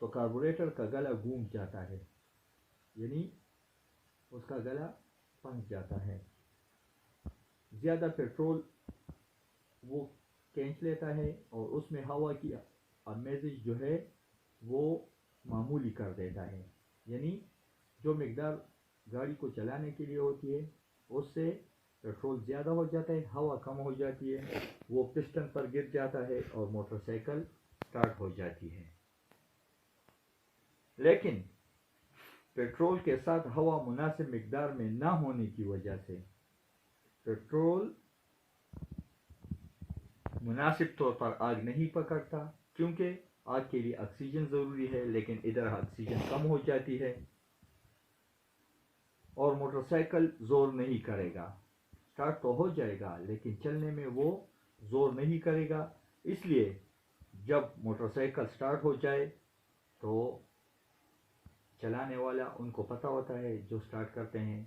تو کاربوریٹر کا گلا گھوم جاتا ہے، یعنی اس کا گلا پھنس جاتا ہے، زیادہ پیٹرول وہ کھینچ لیتا ہے اور اس میں ہوا کی آمیزش جو ہے وہ معمولی کر دیتا ہے، یعنی جو مقدار گاڑی کو چلانے کے لیے ہوتی ہے اس سے پیٹرول زیادہ ہو جاتا ہے، ہوا کم ہو جاتی ہے، وہ پسٹن پر گر جاتا ہے اور موٹر سائیکل سٹارٹ ہو جاتی ہے۔ لیکن پیٹرول کے ساتھ ہوا مناسب مقدار میں نہ ہونے کی وجہ سے پیٹرول مناسب طور پر آگ نہیں پکڑتا، کیونکہ آگ کے لیے آکسیجن ضروری ہے، لیکن ادھر آکسیجن کم ہو جاتی ہے اور موٹر سائیکل زور نہیں کرے گا، سٹارٹ تو ہو جائے گا لیکن چلنے میں وہ زور نہیں کرے گا۔ اس لیے جب موٹر سائیکل سٹارٹ ہو جائے تو چلانے والا ان کو پتہ ہوتا ہے جو سٹارٹ کرتے ہیں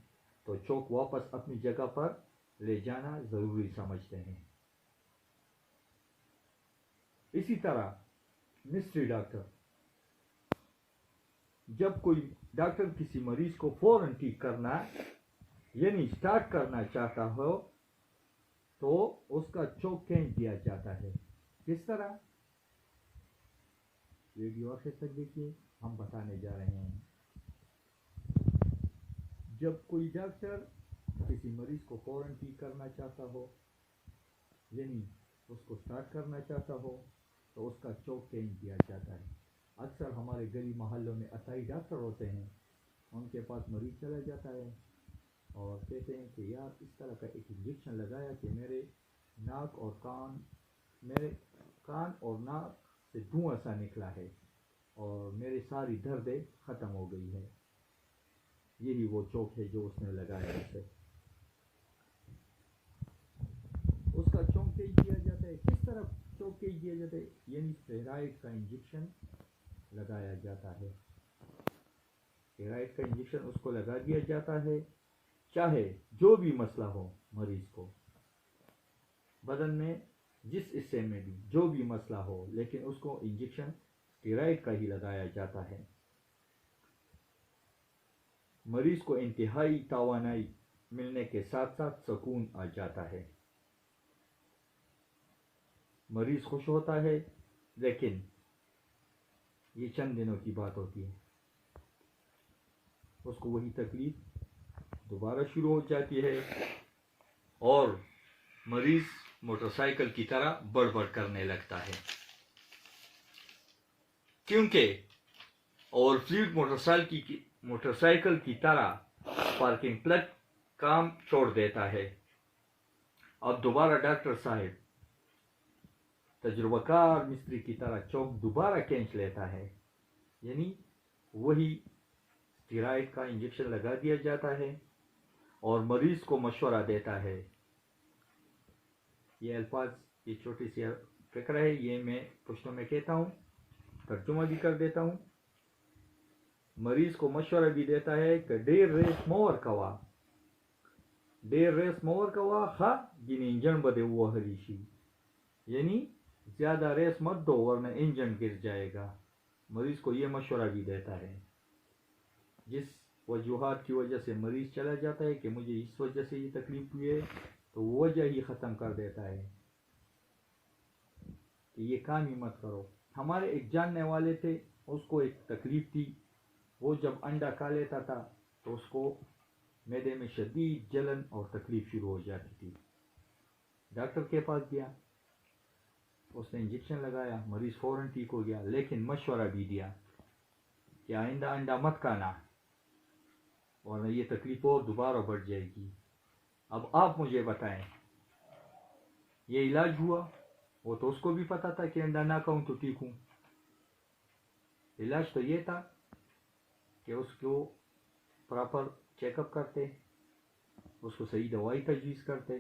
تو چوک واپس اپنی جگہ پر لے جانا ضروری سمجھتے ہیں۔ اسی طرح مسٹری ڈاکٹر، جب کوئی ڈاکٹر کسی مریض کو فوراً ٹھیک کرنا یعنی سٹارٹ کرنا چاہتا ہو تو اس کا چوک کھینچ دیا جاتا ہے۔ کس طرح؟ ویڈیو آخر تک دیکھیے، ہم بتانے جا رہے ہیں۔ جب کوئی ڈاکٹر کسی مریض کو فوراً ٹھیک کرنا چاہتا ہو یعنی اس کو سٹارٹ کرنا چاہتا ہو تو اس کا چوک کھینچ دیا جاتا ہے۔ اکثر ہمارے گلی محلوں میں عصائی ڈاکٹر ہوتے ہیں، ان کے پاس مریض چلا جاتا ہے اور کہتے ہیں کہ یار اس طرح کا ایک انجیکشن لگایا کہ میرے کان اور ناک سے دھواں سا نکلا ہے اور میری ساری دردیں ختم ہو گئی ہے، یہی وہ چوک ہے جو اس نے لگایا اسے۔ اس کا چوک کھینچ دیا جاتا ہے۔ کس طرح چوک کھینچ دیا جاتا ہے؟ یعنی اسٹیرائڈ کا انجیکشن لگایا جاتا ہے۔ اسٹیرائڈ کا انجیکشن اس کو لگا دیا جاتا ہے، چاہے جو بھی مسئلہ ہو مریض کو، بدن میں جس حصے میں بھی جو بھی مسئلہ ہو، لیکن اس کو انجیکشن اسٹیرائڈ کا ہی لگایا جاتا ہے۔ مریض کو انتہائی توانائی ملنے کے ساتھ ساتھ سکون آ جاتا ہے، مریض خوش ہوتا ہے، لیکن یہ چند دنوں کی بات ہوتی ہے، اس کو وہی تکلیف دوبارہ شروع ہو جاتی ہے اور مریض موٹر سائیکل کی طرح بڑبڑ کرنے لگتا ہے، کیونکہ اور فلیٹ موٹر سائیکل کی طرح پارکنگ پلگ کام چھوڑ دیتا ہے۔ اب دوبارہ ڈاکٹر صاحب تجربہ کار مستری کی طرح چوک دوبارہ کھینچ لیتا ہے، یعنی وہی اسٹیرائڈ کا انجیکشن لگا دیا جاتا ہے اور مریض کو مشورہ دیتا ہے۔ یہ الفاظ، یہ چھوٹی سی فکر ہے، یہ میں پشتوں میں کہتا ہوں، ترجمہ بھی کر دیتا ہوں۔ مریض کو مشورہ بھی دیتا ہے کہ ڈیر ریس مور کوا خا گن انجن بدے وہ ہریشی، یعنی زیادہ ریس مت دو ورنہ انجن گر جائے گا۔ مریض کو یہ مشورہ بھی دیتا ہے۔ جس وجوہات کی وجہ سے مریض چلا جاتا ہے کہ مجھے اس وجہ سے یہ تکلیف ہوئی ہے، تو وہ وجہ ہی ختم کر دیتا ہے کہ یہ کام ہی مت کرو۔ ہمارے ایک جاننے والے تھے، اس کو ایک تکلیف تھی، وہ جب انڈا کھا لیتا تھا تو اس کو معدے میں شدید جلن اور تکلیف شروع ہو جاتی تھی۔ ڈاکٹر کے پاس گیا، اس نے انجیکشن لگایا، مریض فوراً ٹھیک ہو گیا، لیکن مشورہ بھی دیا کہ آئندہ انڈا مت کھانا ورنہ یہ تکلیف اور دوبارہ بڑھ جائے گی۔ اب آپ مجھے بتائیں، یہ علاج ہوا؟ وہ تو اس کو بھی پتا تھا کہ انڈا نہ کھاؤں تو ٹھیک ہوں۔ علاج تو یہ تھا کہ اس کو پراپر چیک اپ کرتے، اس کو صحیح دوائی تجویز کرتے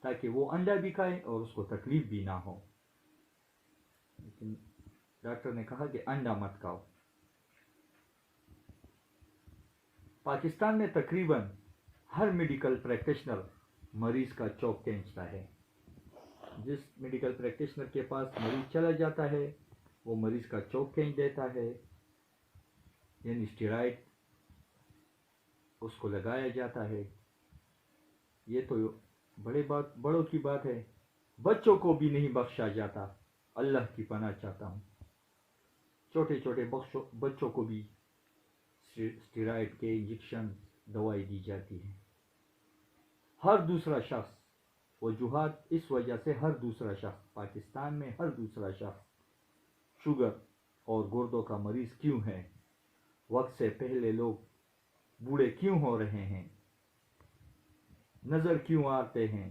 تاکہ وہ انڈا بھی کھائے اور اس کو تکلیف بھی نہ ہو، لیکن ڈاکٹر نے کہا کہ انڈا مت کھاؤ۔ پاکستان میں تقریباً ہر میڈیکل پریکٹیشنر مریض کا چوک کھینچتا ہے۔ جس میڈیکل پریکٹیشنر کے پاس مریض چلا جاتا ہے وہ مریض کا چوک کھینچ دیتا ہے، یعنی اسٹیرائڈ اس کو لگایا جاتا ہے۔ یہ تو بڑوں کی بات ہے، بچوں کو بھی نہیں بخشا جاتا، اللہ کی پناہ چاہتا ہوں۔ چھوٹے چھوٹے بچوں کو بھی اسٹیرائڈ کے انجیکشن دوائی دی جاتی ہے۔ ہر دوسرا شخص، وجوہات اس وجہ سے ہر دوسرا شخص پاکستان میں ہر دوسرا شخص شوگر اور گردوں کا مریض کیوں ہے؟ وقت سے پہلے لوگ بوڑھے کیوں ہو رہے ہیں؟ نظر کیوں آتے ہیں؟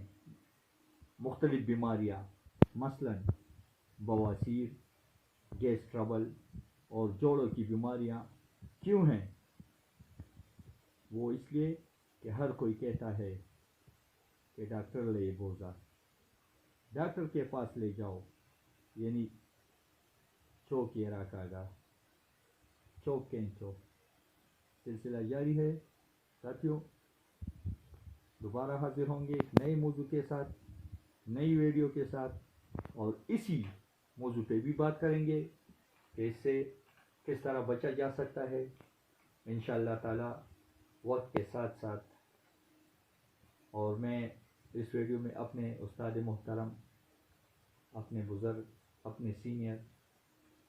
مختلف بیماریاں مثلا بواسیر، گیس ٹربل اور جوڑوں کی بیماریاں کیوں ہیں؟ وہ اس لیے کہ ہر کوئی کہتا ہے کہ ڈاکٹر لے بوزا، ڈاکٹر کے پاس لے جاؤ، یعنی چوک یہ رکھا گا، چوک کینچو۔ سلسلہ جاری ہے ساتھیوں، دوبارہ حاضر ہوں گے ایک نئے موضوع کے ساتھ، نئی ویڈیو کے ساتھ، اور اسی موضوع پہ بھی بات کریں گے کہ اس سے کس طرح بچا جا سکتا ہے انشاءاللہ تعالی وقت کے ساتھ ساتھ۔ اور میں اس ویڈیو میں اپنے استاد محترم، اپنے بزرگ، اپنے سینئر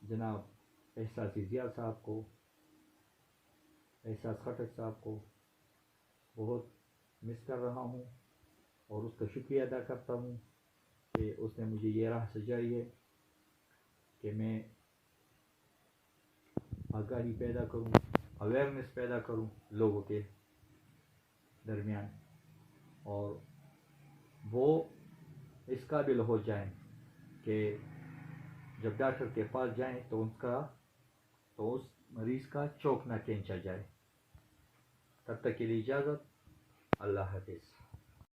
جناب احساس ضیاء صاحب کو، احساس خٹک صاحب کو بہت مس کر رہا ہوں، اور اس کا شکریہ ادا کرتا ہوں کہ اس نے مجھے یہ راہ سجائی ہے کہ میں آگاہی پیدا کروں، اویئرنیس پیدا کروں لوگوں کے درمیان، اور وہ اس قابل ہو جائیں کہ جب ڈاکٹر کے پاس جائیں تو اس مریض کا چوک نہ کھینچا جائے۔ تب تک کے لیے اجازت، اللہ حافظ۔